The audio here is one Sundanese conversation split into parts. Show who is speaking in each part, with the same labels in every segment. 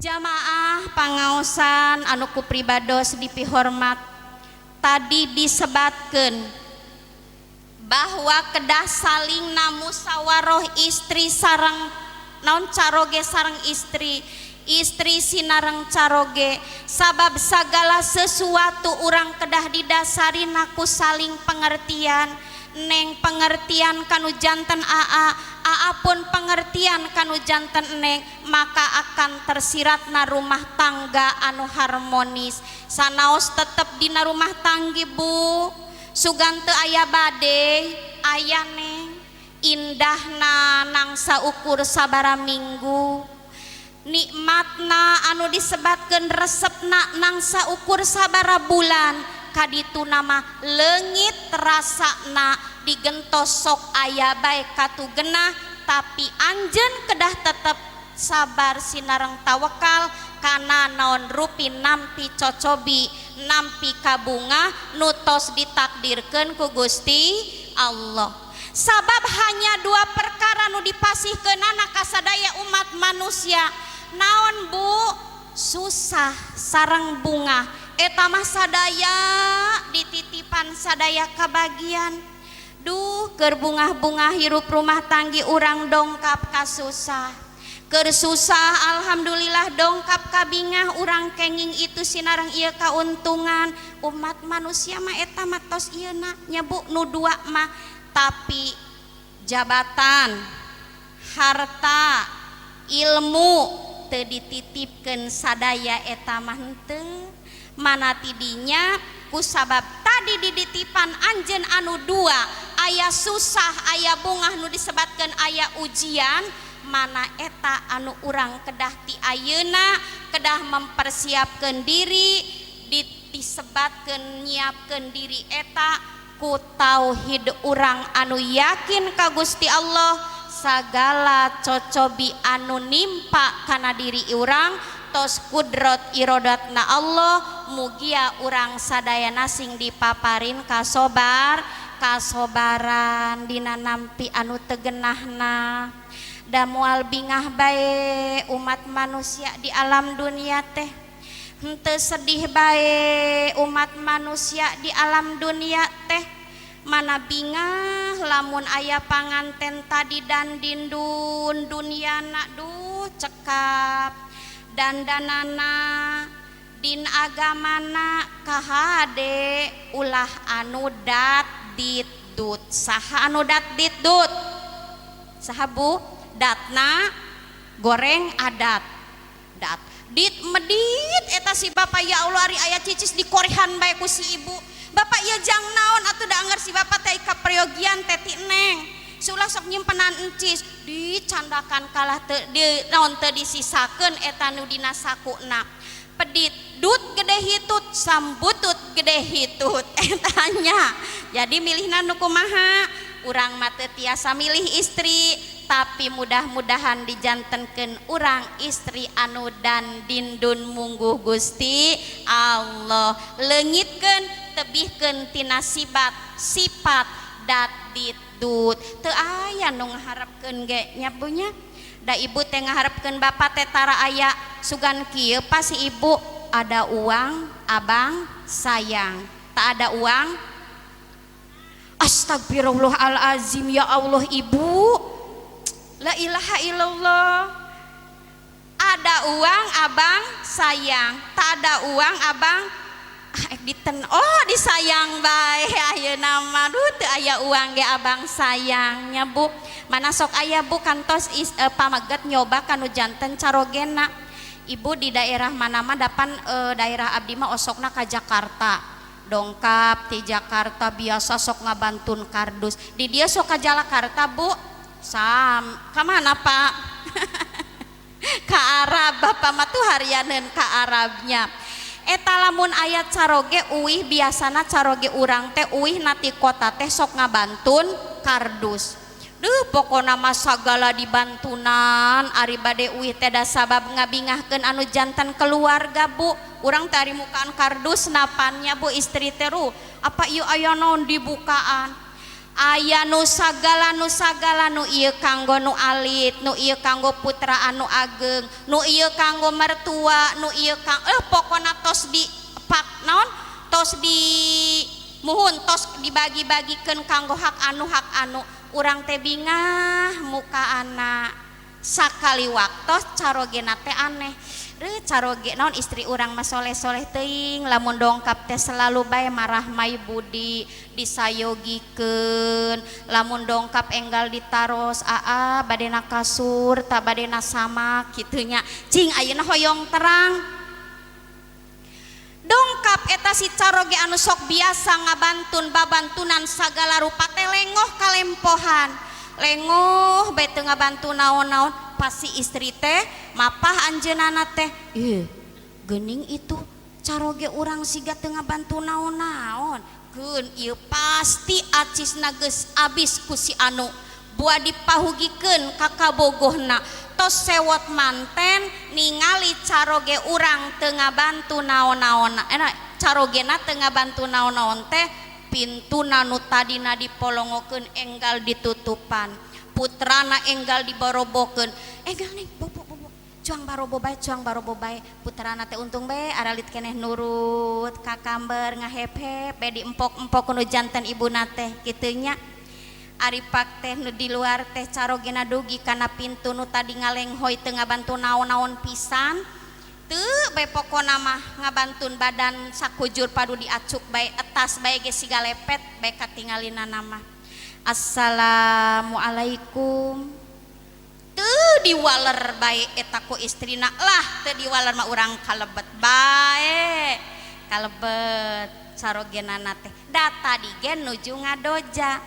Speaker 1: Jamaah pangaosan anu ku pribados dipihormat, tadi disebatkan bahwa kedah saling namusawaroh istri sareng naon caroge sareng istri sinareng caroge, sabab segala sesuatu urang kedah didasari naku saling pengertian. Neng pengertian kanu janten aa pun pengertian kanu janten neng, maka akan tersiratna rumah tangga anu harmonis. Sanaos tetep dina rumah tanggi bu, sugan teu aya bade aya neng, indahna nangsa ukur sabara minggu, nikmatna anu disebatkeun resepna nangsa ukur sabara bulan. Kaditu nama leungit rasana digentos sok aya bae katugenah, tapi anjeun kedah tetep sabar sinareng tawakal kana naon rupi nampi cocobi nampi kabunga nutos ditakdirkeun ku Gusti Allah. Sabab hanya dua perkara nu dipasihkeunana ka sadaya umat manusia, naon bu? Susah sareng bunga. Eta mah sadaya dititipan sadaya kabagian. Duh keur bungah-bungah hirup rumah tanggi urang dongkap ka susah. Keur susah alhamdulillah dongkap ka bingah urang kenging itu sinareng ieu kauntungan. Umat manusia mah eta mah tos ieuna nya bu nu dua mah, tapi jabatan, harta, ilmu teu dititipkeun sadaya eta mah henteu. Mana tidinya kusabab tadi diditipan anjeun anu dua, aya susah aya bungah nu disebatkeun aya ujian, mana eta anu urang kedah ti ayeuna kedah mempersiapkeun diri disebatkeun nyiapkeun diri eta ku tauhid urang anu yakin ka Gusti Allah, sagala cocobi anu nimpa kana diri urang tos kudrot irodatna Allah, mugia urang sadayana sing dipaparin kasobaran dina nampi anu tegenahna. Da moal bingah bae umat manusia di alam dunia teh, henteu sedih bae umat manusia di alam dunia teh, mana bingah lamun aya panganten tadi dan dindun duniana duh cekap dandanana din agamana kahade ulah anu dat ditdut. Saha anu dat ditdut? Saha bu? Datna goreng adat dat dit medit eta si bapak, ya Allah ari aya cicis dikorehan bae ku si ibu. Bapak ieu jang naon atuh da anggar si bapak teh kaperyogian teh ti neng. Sulah sok nyimpenan encis dicandakan kalah di naon teu disisakeun eta nu dina sakuna. Pedit dut gede hitut sambutut gede hitut etanya. Jadi milihna nu kumaha? Urang mah teu tiasa milih istri, tapi mudah-mudahan dijantenkeun urang istri anu dan dindun mungguh Gusti Allah. Leungitkeun tebihkeun tina sifat dat ditdut. Teu aya nu ngaharepkeun ge nya bunya. Da ibu teh ngaharepkeun bapak teh tara aya sugan kieu pas si ibu ada uang abang sayang, tak ada uang astagfirullahalazim ya Allah ibu, la ilaha illallah. Ada uang abang sayang, tak ada uang abang disayang bae ayeuna mah duh teu aya uang ge abang sayang nya bu. Mana sok aya bu kantos pamaget nyoba kanu janten carogena. Ibu di daerah mana mah dapan daerah abdi mah osokna ka Jakarta. Dongkap ti Jakarta biasa sok ngabantun kardus. Di dia sok ka Jakarta bu. Ka mana pak? Ka Arab bapak mah tuh harianeun ka Arabnya. Eta lamun ayat caroge uih biasana caroge urang teh uih nati kota teh sok ngabantun kardus. Duh pokona mah sagala dibantunan ari bade uih teh da sabab ngabingahkeun anu jantan keluarga bu. Urang teh ari mukaan kardus napannya bu istri teh apa ieu aya naon dibukaan. aya nu sagala nu ieu kanggo nu alit, nu ieu kanggo putra anu ageng, nu ieu kanggo mertua, nu ieu pokona tos di pak naon tos di muhun tos dibagi-bagikeun kanggo hak anu urang teh bingah muka anak sakali waktos carogena teh aneh. Caroge naon istri urang mah soleh-soleh teuing, lamun dongkap teh selalu bae marah mai budi disayogikeun, lamun dongkap enggal ditaros badena kasur tak badena sama kitu nya. Cing ayeuna hoyong terang dongkap eta si caroge anu sok biasa ngabantun babantunan sagala rupa teh lengoh kalempohan, lengoh bae teu ngabantu naon-naon. Pasti istri teh mapah anjeunana teh geuning itu caroge urang siga teu ngabantu naon-naon keun ieu pasti acisna geus abis ku si anu buah dipahugikeun ka kabogohna tos sewot manten ningali caroge urang teu ngabantu naon-naon carogena teu ngabantu naon-naon teh pintuna nu tadina dipolongokeun enggal ditutupan, putrana enggal diborobokeun, enggal nih bobo cuang barobo bae putrana teh untung bae aralit keneh nurut ka kamber ngahep-hep bae diempok-empok nu janten ibuna teh kitu nya. Ari pak teh nu di luar teh carogena dugi kana pintu nu tadi ngalenghoy teu ngabantu naon-naon pisan teu bae pokona mah ngabantun badan sakujur padu diacuk bae etas bae ge siga lepet bae katingalina nama. Assalamualaikum teu diwaler bae eta ku istrina lah teu diwaler mah urang kalebet bae kalebet carogenana teh data digen nuju ngadoja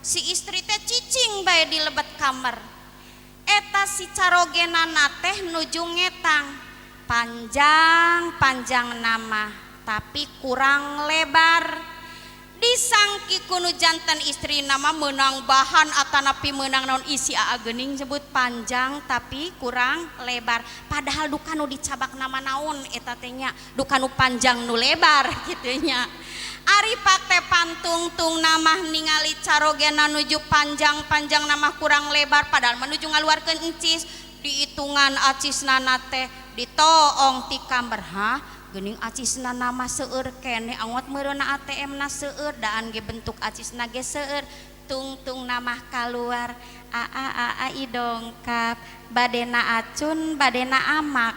Speaker 1: si istri teh cicing bae di lebet kamar eta si carogenana teh nuju ngetang panjang nama tapi kurang lebar disangki kuno jantan istri nama menang bahan atanapi menang naon isi geuning sebut panjang tapi kurang lebar padahal duka nu dicabak nama naon eta teh nya duka nu panjang nu lebar kitu nya. Ari pak teh pantungtung nama ningali carogena nuju panjang nama kurang lebar padahal menuju ngaluarkeun encis dihitungan acisna teh ditoong ti kamar geuning acisna nama seueur keneh angot meureunna ATM na seueur daan ge bentuk acisna ge seueur tungtung nama kaluar ai dongkap badena acun badena amak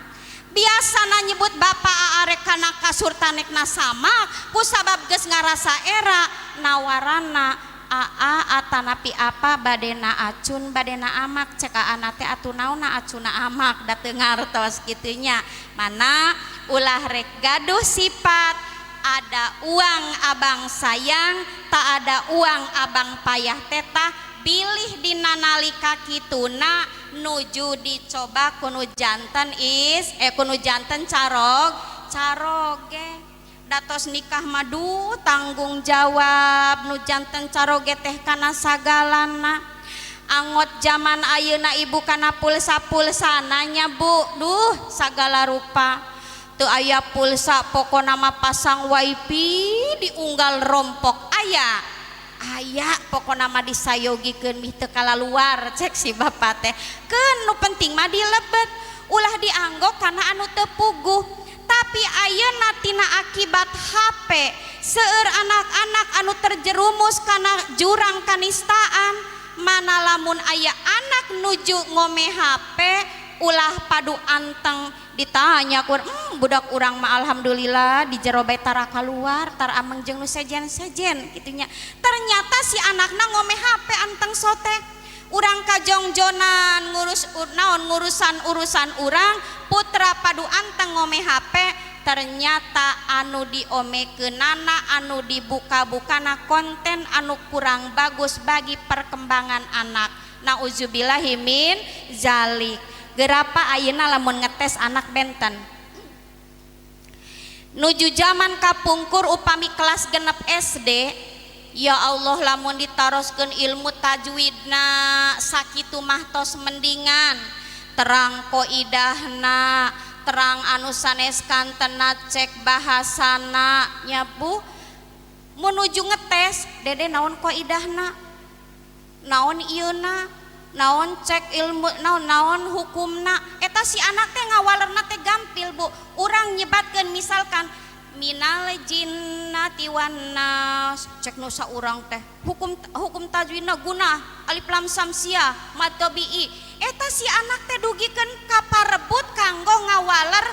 Speaker 1: biasana nyebut bapak arek kana kasur tanekna samak kusabab geus ngarasa era nawarana atanapi apa badena acun badena amak cek aana teh atuh naonna acuna amak da teu ngartos kitu nya. Mana ulah rek gaduh sifat ada uang abang sayang tak ada uang abang payah tetah bilih dina nalika kituna nuju dicoba kuno janten kuno janten caroge datos nikah madu tanggung jawab nu janten caroge teh kana sagalana angot zaman ayeuna ibu kana pulsa nanya bu duh sagala rupa teu aya pulsa pokona mah pasang wifi diunggal rompok aya pokona mah disayogikeun mih teu kalaluar cek si bapa teh keun nu penting mah dilebet ulah dianggok kana anu teu puguh tapi ayeuna tina akibat HP seueur anak-anak anu terjerumus kana jurang kanistaan mana lamun aya anak nuju ngome HP ulah padu anteng ditanya kur budak urang mah alhamdulillah di jero bae tara kaluar tara ameng jeung nu sejen-sejen gitunya ternyata si anakna ngome HP anteng sote urang kajongjonan urusan urang putra padu anteng ngome HP ternyata anu diomekeunana anu dibuka-bukana konten anu kurang bagus bagi perkembangan anak. Nauzubillahi min zalik. Gerapa ayeuna lamun ngetes anak benten nuju zaman kapungkur upami kelas genep SD ya Allah lamun ditaroskeun ilmu tajwidna sakitu mah tos mendingan terang qaidahna terang anu sanes kantena cek bahasana nya Bu menuju ngetes dede naon qaidahna naon ieuna, naon cek ilmu, naon hukumna. Eta si anak teh ngawalerna teh gampil Bu. Urang nyebatkeun misalkan minal jinnati wan nas, cek nu saurang teh hukum tajwidna guna alif lam samsia mad tabii. Eta si anak teh dugikeun ka parebut kanggo ngawaler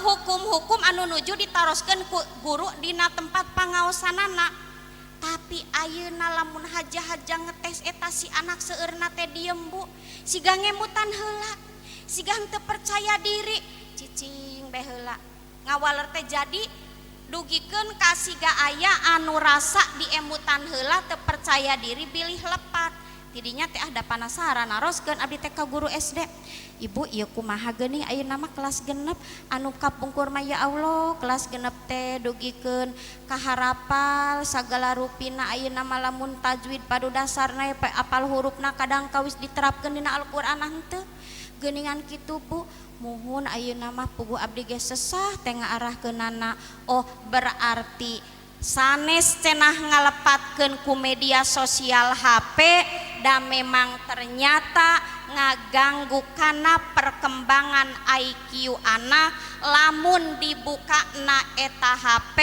Speaker 1: hukum-hukum anu nuju ditaroskeun ku guru dina tempat pangaosanana. Tapi ayeuna lamun haja-haja ngetes eta si anak seueurna teh diem Bu, siga ngemutan heula, siga henteu percaya diri, cicing bae heula. Ngawaler teh jadi dugikeun ka siga aya anu rasa diemutan heula teu percaya diri bilih lepat. Tidinya teh ada penasaran naroskeun abdi teh ka guru SD. Ibu ieu kumaha geuning ayeuna mah kelas genep anu kapungkur mah ya Allah kelas genep teh dugikeun ka harapal sagala rupina ayeuna mah lamun tajwid padu dasarna apal hurufna kadang kawis diterapkeun dina Al-Qur'an henteu. Geuningan kitu Bu, muhun ayeuna mah puguh abdi ge sesah teh ngaarahkeunana. Oh berarti sanes cenah ngalepatkeun ku media sosial HP dan memang ternyata ngaganggu kana perkembangan IQ anak lamun dibuka na eta HP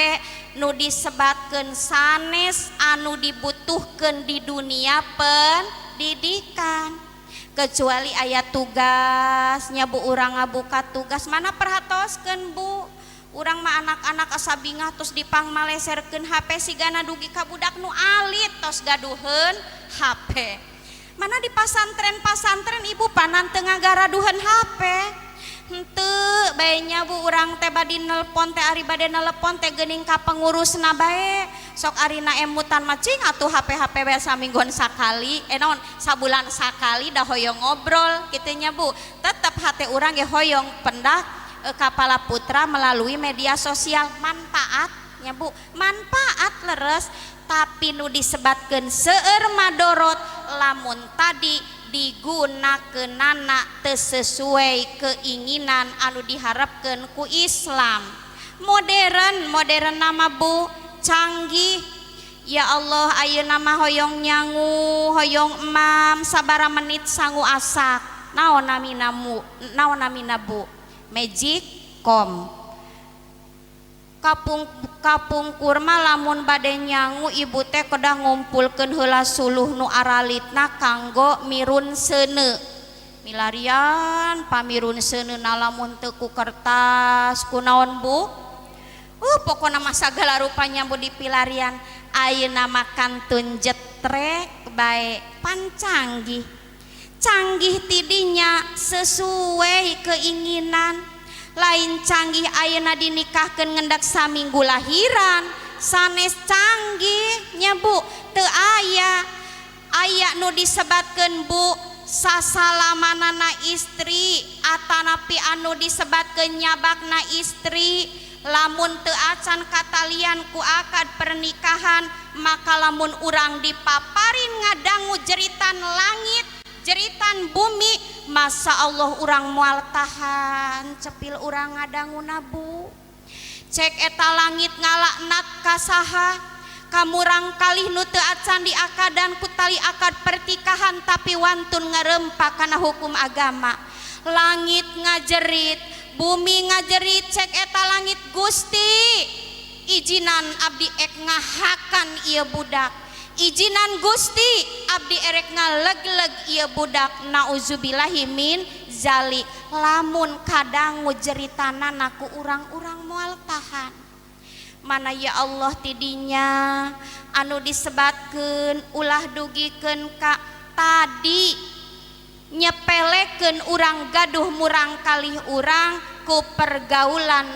Speaker 1: nu disebatkeun sanes anu dibutuhkeun di dunia pendidikan. Kecuali ayat tugasnya Bu, urang ngabuka tugas mana perhatoskeun Bu, urang mah anak-anak asa bingah tos dipang maleserkeun HP sigana dugi ka budak nu alit tos gaduheun HP. Mana di pasantren ibu panan teu ngagaraduheun HP. Henteu bae nya Bu, urang teh badi nelpon teh ari bade nelepon teh geuning ka pengurusna bae. Sok arina emutan macing atuh HP bae samingguan sakali, naon sabulan sakali dah hoyong ngobrol kitu nya Bu. Tetep hate urang ge hoyong pendak Kapala Putra melalui media sosial. Manfaatnya Bu, manfaat leres, tapi nu disebatkeun seueur madorot lamun tadi digunakeunana teu sesuai keinginan anu diharapkeun ku Islam. Modern nama Bu, canggih. Ya Allah ayeuna mah hoyong nyangu, hoyong emam sabara menit sangu asak. Naon namina Bu? Magic com. Kapungkur mah lamun bade nyangu ibu teh kedah ngumpulkeun heula suluh nu aralitna kanggo mirun seuneu. Milarian pamirun seuneuna lamun teu ku kertas kunaon Bu? Pokona mah sagala rupanya Bu dipilarian. Ayeuna mah kantun jetrek bae pancanggih. Canggih tidinya sesuai keinginan. Lain canggih ayeuna dinikahkeun ngendak saminggu lahiran sanes canggih nya Bu. Teu aya nu disebatkeun Bu sasalamanana istri atanapi anu disebatkeun nyabakna istri. Lamun teu acan katalian ku akad pernikahan maka lamun urang dipaparin ngadangu jeritan langit jeritan bumi, masa Allah urang moal tahan cepil urang ngadanguna Bu. Cek eta langit ngalaknat kasaha kamurang kalih nu teu acan diakadan ku tali akad pertikahan tapi wantun ngarempak kana hukum agama. Langit ngajerit, bumi ngajerit, cek eta langit Gusti ijinan abdi ek ngahakan ieu budak. Ijinan Gusti abdi erek ngaleg-leg ieu budak. Nauzubillahi min zalik. Lamun kadangu jeritanana ku urang-urang moal tahan. Mana ya Allah tidinya anu disebatkeun ulah dugikeun ka tadi nyepelekeun urang gaduh murang kalih urang ku pergaulan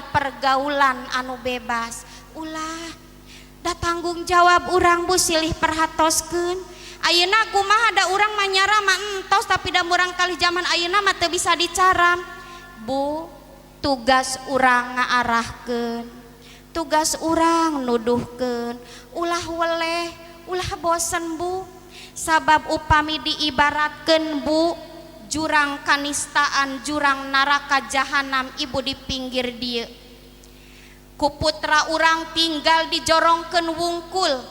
Speaker 1: anu bebas. Ulah da tanggung jawab urang Bu silih perhatoskeun. Ayeuna kumaha da urang mah nyara mah entos tapi da murang kali zaman ayeuna mah teu bisa dicaram. Bu, tugas urang ngaarahkeun, tugas urang nuduhkeun. Ulah weleh, ulah bosen Bu. Sabab upami diibaratkeun Bu jurang kanistaan, jurang neraka jahanam ibu di pinggir dieu. Ku putra urang tinggal dijorongkeun wungkul.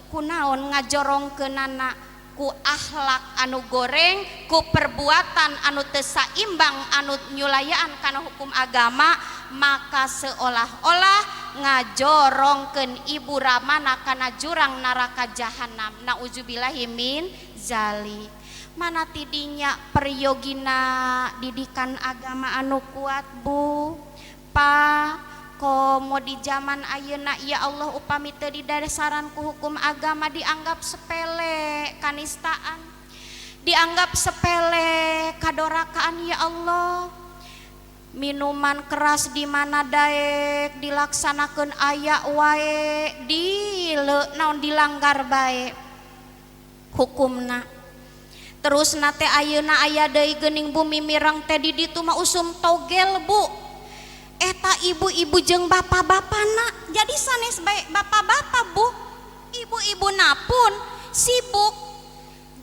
Speaker 1: Kunaon ngajorongkeunana? ku akhlak anu goreng, ku perbuatan anu teu saimbang anu nyulayaan kana hukum agama, maka seolah-olah ngajorongkeun ibu ramana kana jurang neraka jahanam. Nauzubillahi min zalik. Mana tidinya periyogina didikan agama anu kuat Bu Pa komo di zaman ayeuna ya Allah upami teu didasaran ku hukum agama dianggap sepele kanistaan, dianggap sepele kadorakaan ya Allah. Minuman keras di mana daek dilaksanakeun aya wae naon dilanggar bae hukumna. Terus nate ayeuna aya deui geuning bumi mireng teh di ditu mah usum togel Bu. Eta ibu-ibu jeung bapak-bapana jadi sanes bae bapak-bapak Bu. Ibu-ibuna pun sibuk.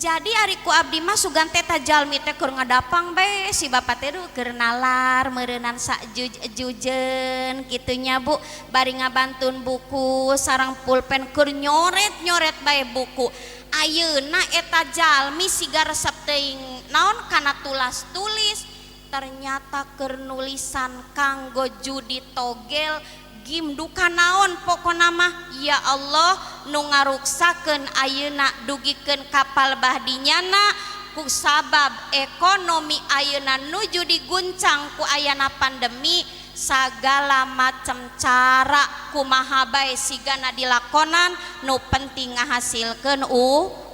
Speaker 1: Jadi ari ku abdi mah sugan teh jalmi teh keur ngadapang bae si bapak teh keur nalar meureunan sajuj-jujeun kitu nya Bu. Bari ngabantun buku sareng pulpen keur nyoret-nyoret bae buku. Ayeuna eta jalmi siga resep teuing naon kana tulas-tulis ternyata keur nulisan kanggo judi togel gim duka naon pokona mah ya Allah nu ngaruksakeun ayeuna dugikeun kapal bahdinyana ku sabab ekonomi ayeuna nuju diguncang ku ayana pandemi sagala macam cara kumaha bae sigana dilakonan nu penting ngahasilkeun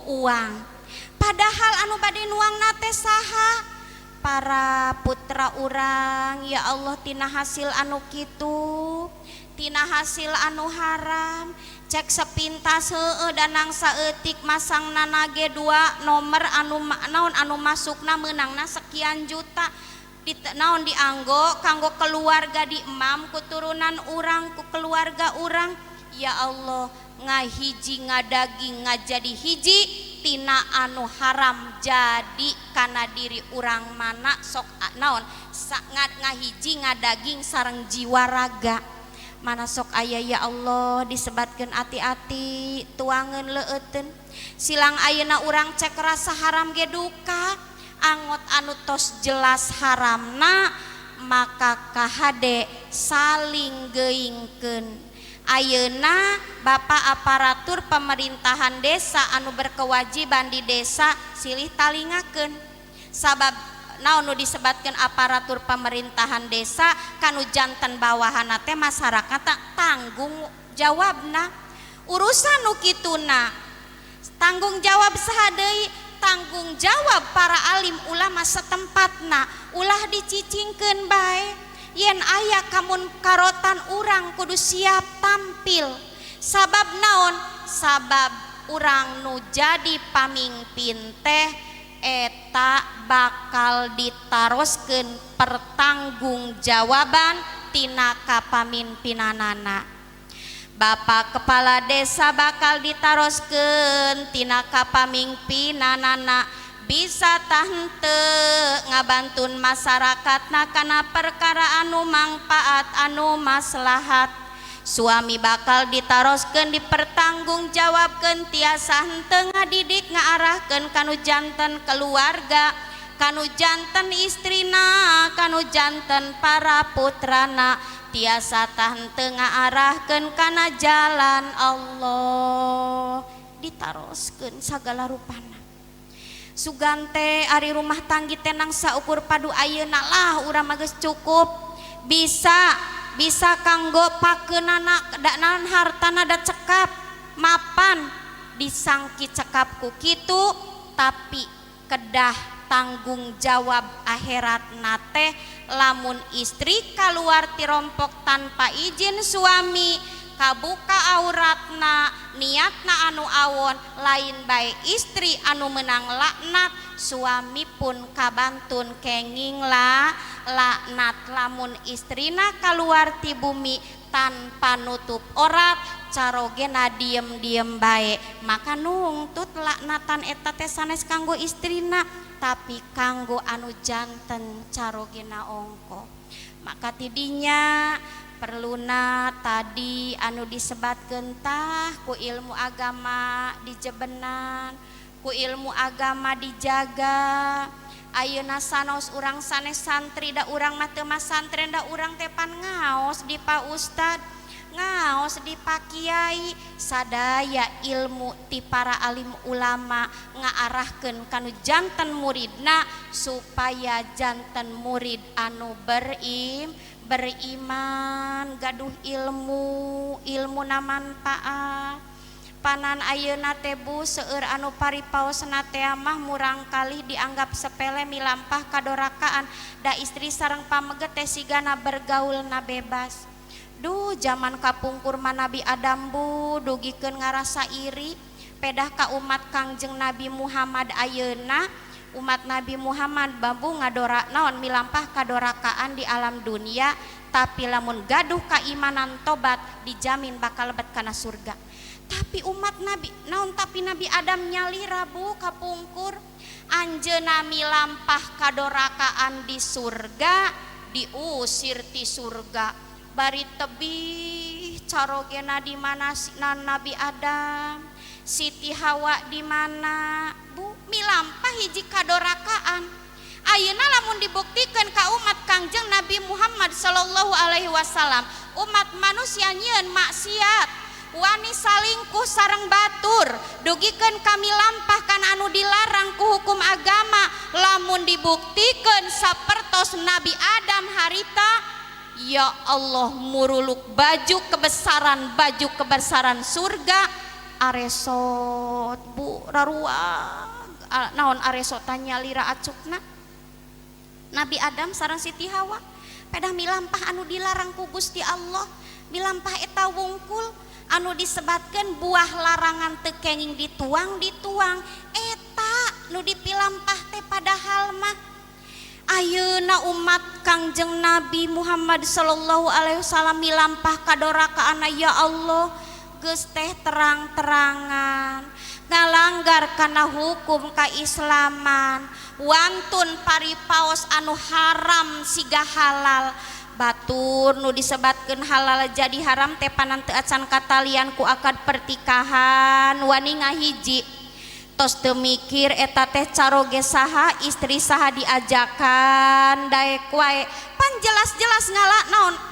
Speaker 1: uang. Padahal anu bade nuangna teh saha? Para putra urang ya Allah tina hasil anu kitu, tina hasil anu haram. Cek sepintas heueuh danang saeutik masangna nage 2 nomor anu naon anu masukna meunangna sekian juta. Naon dianggo kanggo keluarga di imam kuturunan urang ku keluarga urang ya Allah ngahiji ngadaging ngajadi hiji tina anu haram jadi kana diri urang mana sok naon ngahiji ngadaging sareng jiwa raga mana sok aya ya Allah disebatkeun ati-ati tuangeun leueuteun silang ayeuna urang cek rasa haram ge duka angot anu tos jelas haramna maka kahade saling geuingkeun. Ayeuna Bapak aparatur pemerintahan desa anu berkewajiban di desa silih talingakeun sabab naon nu disebatkeun aparatur pemerintahan desa kanu janten bawahanna teh masyarakat tanggung jawabna urusan nu kituna tanggung jawab saha deui tanggung jawab para alim ulama setempatna ulah dicicingkeun bae yen aya kamun karotan urang kudu siap tampil sabab naon sabab urang nu jadi pamimpin teh eta bakal ditaroskeun pertanggungjawaban tina kapamimpinanana. Bapak kepala desa bakal ditaroskeun tina kapamimpinanana bisa tah henteu ngabantun masyarakatna kana perkara anu mangpaat anu maslahat. Suami bakal ditaroskeun dipertanggungjawabkeun tiasa henteu ngadidik ngaarahkeun kanu janten keluarga, kanu janten istrina, kanu janten para putrana. Tiasa tah henteu ngaarahkeun kana jalan Allah ditaroskeun sagala rupana. Sugante ari rumah tanggi tenang saukur padu ayeuna lah urang mah geus cukup bisa kanggo pakeunana naon hartana da cekap mapan disangki cekap ku kitu tapi kedah tanggung jawab akhirat nate lamun istri kaluar ti rompok tanpa izin suami kabuka auratna niatna anu awon lain bae istri anu menang laknat suami pun kabantun kenging laknat lamun istrina kaluar ti bumi tanpa nutup orat carogena diem bae maka nungtut laknatan eta teh sanes kanggo istrina tapi kanggo anu janten carogena ongko maka tidinya perluna tadi anu disebatkeun tah ku ilmu agama dijebenan ku ku ilmu agama dijaga. Ayeuna sanos urang sanes santri da urang mah teu masantren da urang tepan ngaos di Pak Ustad, ngaos di Pak Kiai, sadaya ilmu ti para alim ulama ngaarahkeun kanu janten muridna supaya janten murid anu beriman gaduh ilmu na manfaat. Panan ayeuna teh Bu seueur anu paripaosna teh mah murang kali dianggap sepele milampah kadorakaan da istri sareng pameget teh sigana bergaulna bebas. Duh zaman kapungkur Nabi Adam Bu dugikeun ngarasa iri pedah ka umat Kangjeng Nabi Muhammad ayeuna. Umat Nabi Muhammad bambu ngadora naon milampah kadorakaan di alam dunia, tapi lamun gaduh keimanan tobat dijamin bakal lebet kana surga. Tapi umat Nabi naon tapi Nabi Adam nyalira Bu kapungkur anjeuna milampah kadorakaan di surga diusir ti surga bari tebih carogena di mana Nabi Adam, Siti Hawa di mana Bu milampah hiji kadorakaan. Ayeuna lamun dibuktikan ka umat Kangjeng Nabi Muhammad sallallahu alaihi wasallam umat manusia nyieun maksiat wani salingkuh sareng batur dugikeun kami lampah kan anu dilarang ku hukum agama lamun dibuktikan sapertos Nabi Adam harita ya Allah muruluk baju kebesaran surga aresot Bu rarua naon aresot tanya lira acukna Nabi Adam sareng Siti Hawa pedah milampah anu dilarang ku Gusti Allah milampah eta wungkul anu disebatkan buah larangan teu kenging dituang eta nu dipilampah teh padahal mah ayeuna umat Kangjeng Nabi Muhammad sallallahu alaihi wasallam milampah kadorakaan ya Allah geus teh terang-terangan ngalanggar kana hukum kaislaman wantun paripaos anu haram siga halal batur nu disebatkeun halal jadi haram teh panan teu acan katalian ku akad pertikahan wani ngahiji tos teu mikir eta teh caroge saha istri saha diajakan daek wae pan jelas-jelas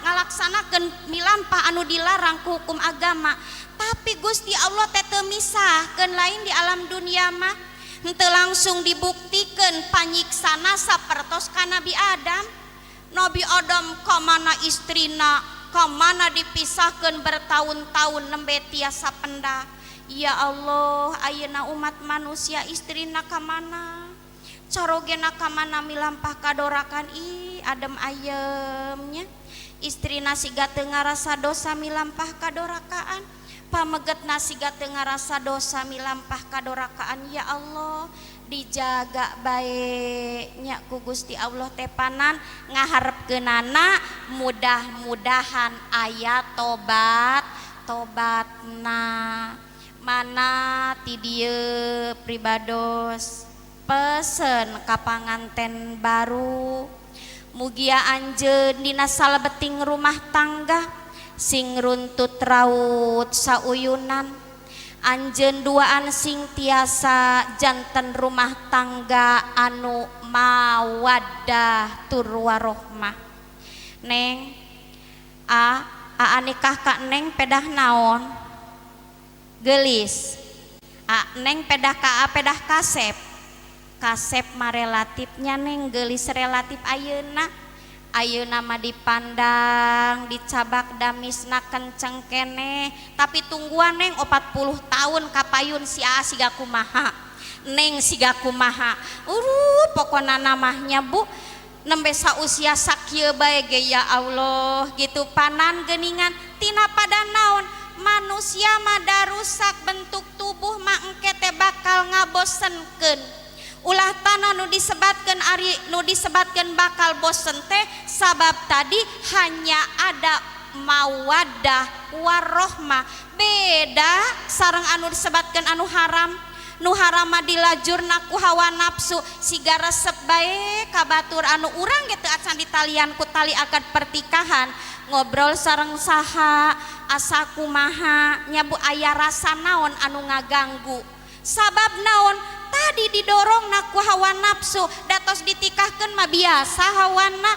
Speaker 1: ngalaksanakeun milampah anu dilarang ku hukum agama tapi Gusti Allah teh teu misahkeun lain di alam dunia mah henteu langsung dibuktikan panyiksana sapertos ka Nabi Adam. Nabi Adam kamana istrina kamana dipisahkan bertahun-tahun nembe tiasa penda ya Allah ayeuna umat manusia istrina kamana carogena kamana milampah kadorakan adem ayemnya istrina siga teu ngarasa dosa milampah kadorakaan pamegetna siga teu ngarasa dosa milampah kadorakaan ya Allah dijaga baiknya ku Gusti Allah tepanan ngaharepkeunana mudah-mudahan aya tobatna mana ti dieu pribados pesen ka panganten baru mugia anjeun dina salebeting rumah tangga sing runtut raut sauyunan anjeun duaan sing tiasa janten rumah tangga anu mawaddah tur warohmah. Neng nikah ka Neng pedah naon gelis Neng pedah ka pedah kasep mah relatifnya Neng gelis relatif ayeuna mah dipandang dicabak damisna kenceng kene tapi tungguan Neng 40 tahun kapayun siga kumaha Neng siga kumaha pokona namanya Bu nembe sausia sakieu bae ge ya Allah gitu panan geuningan tina pada naon manusia mah da rusak bentuk tubuh mah engke teh bakal ngabosenkeun ulah tanah nu disebatkeun bakal bosen teh sabab tadi hanya ada mawaddah warohmah beda sareng anu disebatkeun anu haram nu haram mah dilajurna ku hawa nafsu siga resep bae ka batur anu urang ge teu acan ditalian ku tali akad pertikahan ngobrol sareng saha asa kumaha nya Bu aya rasa naon anu ngaganggu sabab naon tadi didorong ku hawa nafsu datos ditikahkeun mah biasa hawana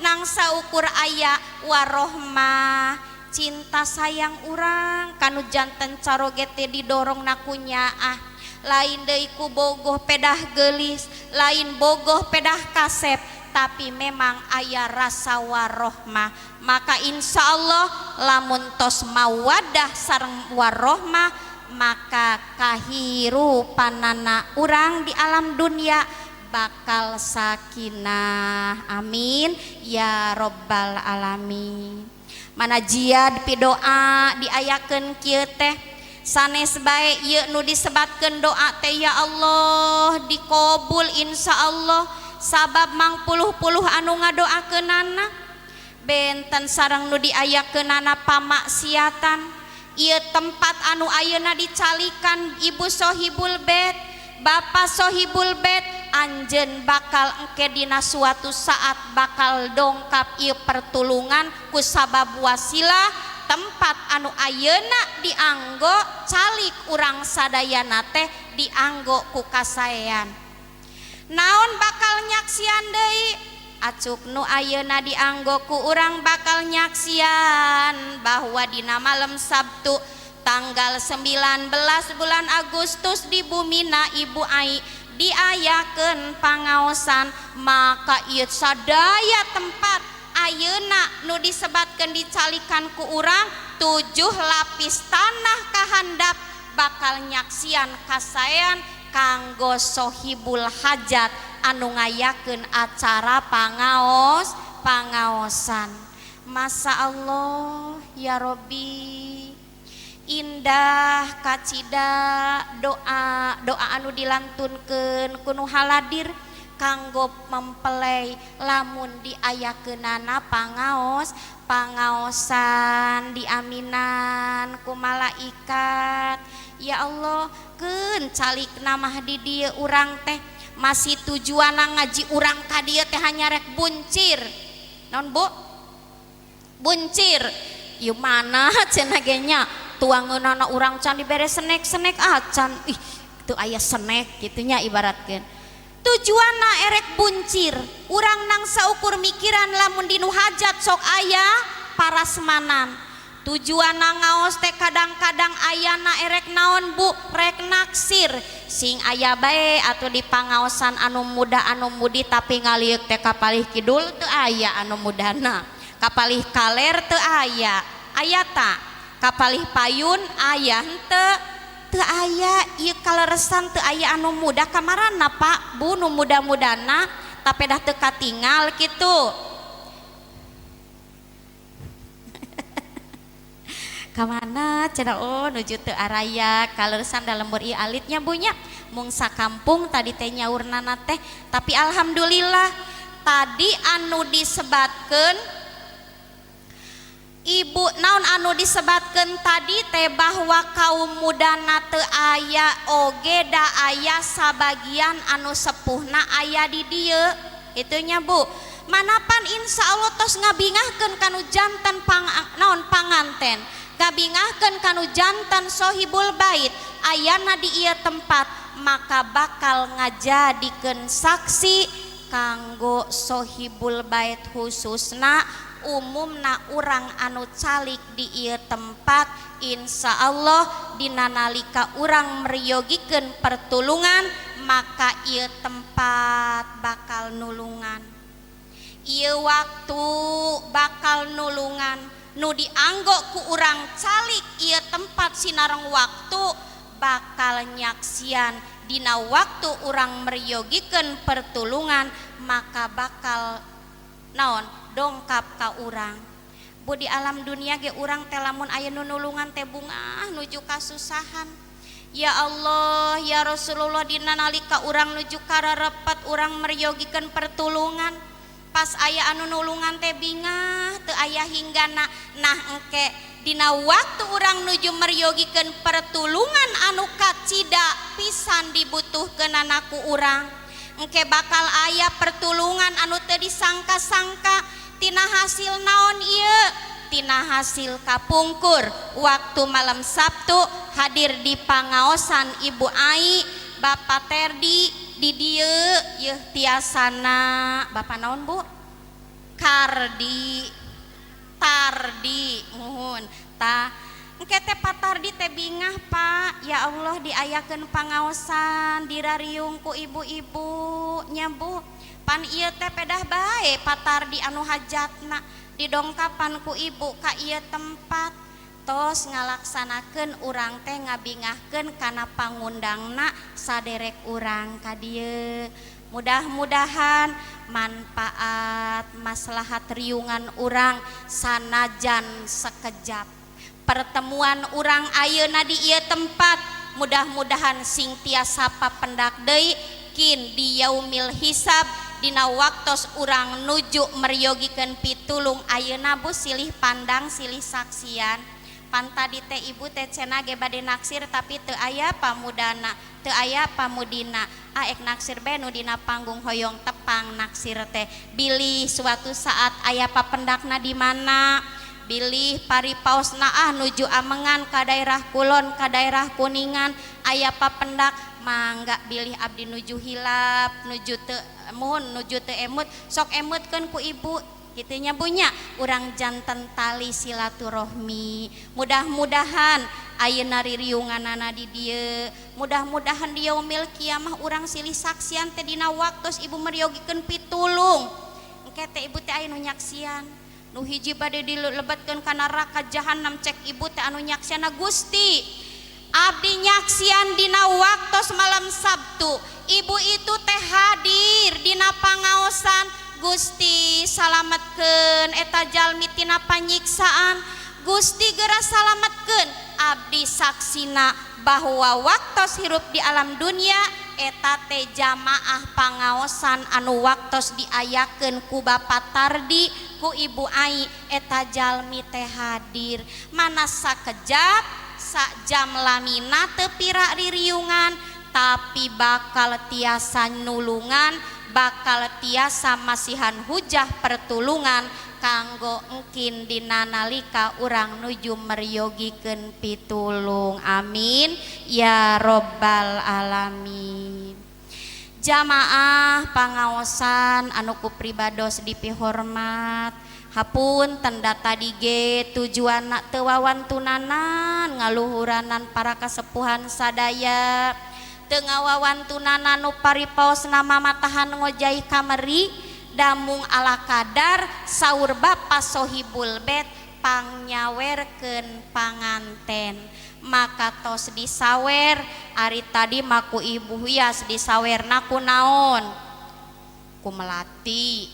Speaker 1: nang saukur aya warohmah cinta sayang urang kanu janten caroge teh didorong naku nyaah lain deui ku bogoh pedah gelis lain bogoh pedah kasep tapi memang aya rasa warohmah maka insya Allah lamun tos mawadah sareng warohmah maka kahirupanana urang di alam dunia bakal sakinah amin ya robbal alamin mana jia pidoa diayakeun kieu teh sanes bae ieu nu disebatkeun doa teh ya Allah dikobul insya Allah sabab mang puluh-puluh anu ngadoakeunana benten sareng nu diayakeunana pamaksiatan ieu tempat anu ayeuna dicalikan ibu sohibul bait bapak sohibul bait anjeun bakal engke dina suatu saat bakal dongkap ieu pertulungan ku sabab wasilah tempat anu ayeuna dianggo calik urang sadayana teh dianggo ku kasaean naon bakal nyaksian deui acuk nu ayeuna dianggo ku urang bakal nyaksian bahwa dina malam Sabtu tanggal 19 bulan Agustus di bumina Ibu Ai diayakeun pangaosan maka ieu sadaya tempat ayeuna nu disebatkeun dicalikan ku urang 7 lapis tanah kahandap bakal nyaksian kasaean kanggo sohibul hajat anu ngayakeun acara pangaosan Masya Allah ya Robbi indah kacida doa anu dilantunkeun kuno haladir kanggo mempelai lamun diayakeunana pangaosan diaminan ku malaikat ya Allah keun calik namah di dieu urang teh masih tujuanna ngaji urang ka dieu teh hanya rek buncir naon Bu buncir ieu mana cenah ge nya tuangeunana urang can dibere senek-senek can ih teu aya senek kitu nya ibaratkeun tujuanna erek buncir urang nang saukur mikiran lamun dinu hajat sok aya parasmanan tujuanna ngaos teh kadang-kadang ayana erek naon Bu rek naksir sing aya bae atuh di pangaosan anu muda anu mudi tapi ngaliuk teh kapalih kidul teu aya anu mudana kapalih kaler teu aya aya ta kapalih payun aya henteu teu aya ieu kaleresan teu aya anu muda kamarana Pak Bu nu muda-mudana tapi dah teu katingal kitu kamana cenah oh nuju teu araya kaleresan dalam ieu alitnya bunya mung sakampung tadi teh nyaurnana teh tapi alhamdulillah tadi anu disebatkeun Ibu naon anu disebatkeun tadi teh bahwa kaum mudana teu aya oge da aya sabagian anu sepuhna aya di dieu itu nya Bu manapan insya Allah tos ngabingahkeun kanu janten naon panganten ngabingahkeun kanu janten sohibul bait ayana di ieu tempat maka bakal ngajadikeun saksi kanggo sohibul bait khususna umumna urang anu calik di ieu tempat insya Allah dina nalika urang meriogikeun pertulungan maka ieu tempat bakal nulungan ieu waktu bakal nulungan nu dianggo ku urang calik ieu tempat sinareng waktu bakal nyaksian dina waktu urang meriogikeun pertulungan maka bakal naon dongkap ka urang Bu di alam dunia ge urang teh lamun aya nu nulungan teh bungah nuju kasusahan ya Allah ya Rasulullah dina nalika urang nuju kararepet urang meriogikeun pertulungan pas aya anu nulungan teh bingah teu aya hinggana nah engke dina waktu urang nuju meriogikeun pertulungan anu kacida pisan dibutuhkeunana ku urang engke bakal aya pertulungan anu teu disangka-sangka tina hasil naon ieu tina hasil kapungkur waktu malam Sabtu hadir di pangaosan Ibu Ai Bapak Terdi di dieu yeuh tiasana Bapak naon Bu? Kardi Tardi muhun ta engke teh Pak Tardi teh bingah Pak ya Allah diayakeun pangaosan dirariung ku ibu-ibu nya Bu pan ieu teh pedah bae Pak Tardi anu hajatna didongkapan ku ibu ka ieu tempat tos ngalaksanakeun urang teh ngabingahkeun kana pangundangna saderek urang ka dieu mudah-mudahan manfaat maslahat riungan urang sanajan sekejap pertemuan urang ayeuna di ieu tempat mudah-mudahan sing tiasa papendak deui kin di yaumil hisab dina waktos urang nuju meryogikeun pitulung ayeuna Bu silih pandang silih saksian pan tadi teh ibu teh cenah ge bade naksir tapi teu aya pamudana teu aya pamudina aek naksir bae nu dina panggung hoyong tepang naksir teh bilih suatu saat aya papendakna di mana bilih paripaosna nuju amengan ka daerah Kulon ka daerah Kuningan aya papendak mangga bilih abdi nuju hilap nuju teu mohon nuju teu emut sok emutkeun ku ibu gitunya bunya urang janten tali silaturahmi mudah-mudahan ayeuna ririunganana di dieu mudah-mudahan di yaumil kiamah urang silih saksian teh dina waktos ibu meryogikeun pitulung engke teh ibu teh aya nu nyaksian nu hiji bade dilebetkeun kana neraka jahanam cek ibu teh anu nyaksiana Gusti abdi nyaksian dina waktos malam Sabtu ibu itu teh hadir dina pangaosan Gusti salametkeun eta jalmi tina panyiksaan Gusti geura salametkeun abdi saksina bahwa waktos hirup di alam dunia eta teh jamaah pangaosan anu waktos diayakeun ku Bapak Tardi ku Ibu Ai eta jalmi teh hadir mana sakejap sak jam lamina teu pira ririungan tapi bakal tiasa nulungan bakal tiasa masihan hujah pertulungan kanggo engkin dina nalika urang nuju meryogikeun pitulung amin ya robbal alamin jamaah pangaosan anu ku pribados dipihormat hapun tanda tadi ge tujuanna teu wawantunanan ngaluhuranan para kasepuhan sadaya tengawawantunana nu paripaosna mamatahan ngojai kameri damung ala kadar saur Bapa Sohibul Bet pangnyawerkeun panganten maka tos disawer ari tadi maku ibu hias disawerna ku naon ku melati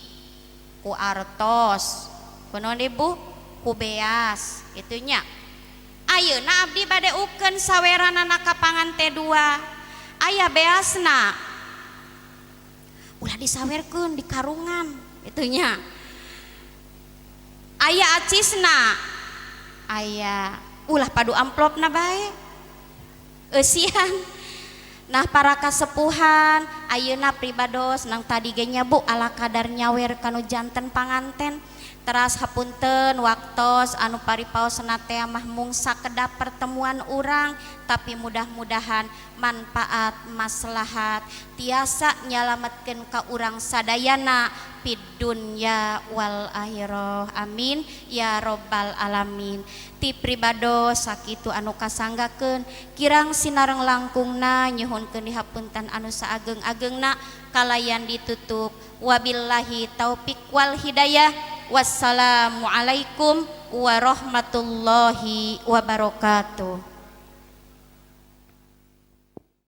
Speaker 1: ku artos ku naon ibu ku beas itunya ayeuna abdi bade ukeun saweranana ka panganten dua aya beasna ulah disawerkeun di karungan itunya aya acisna aya ulah padu amplopna bae eusian nah para kasepuhan ayeuna pribados nang tadi ge nya Bu ala kadar nyawer kanu janten panganten teras hapunten waktos anu paripaosna teh mah mung sakedap pertemuan urang tapi mudah-mudahan manfaat maslahat tiasa nyalametkeun ka urang sadayana fid dunya wal akhirah amin ya robbal alamin ti pribados sakitu anu kasanggakeun kirang sinareng langkungna nyuhunkeun dihapunten anu saageng-agengna kalayan ditutup wabillahi taufik wal hidayah wassalamualaikum warahmatullahi wabarakatuh.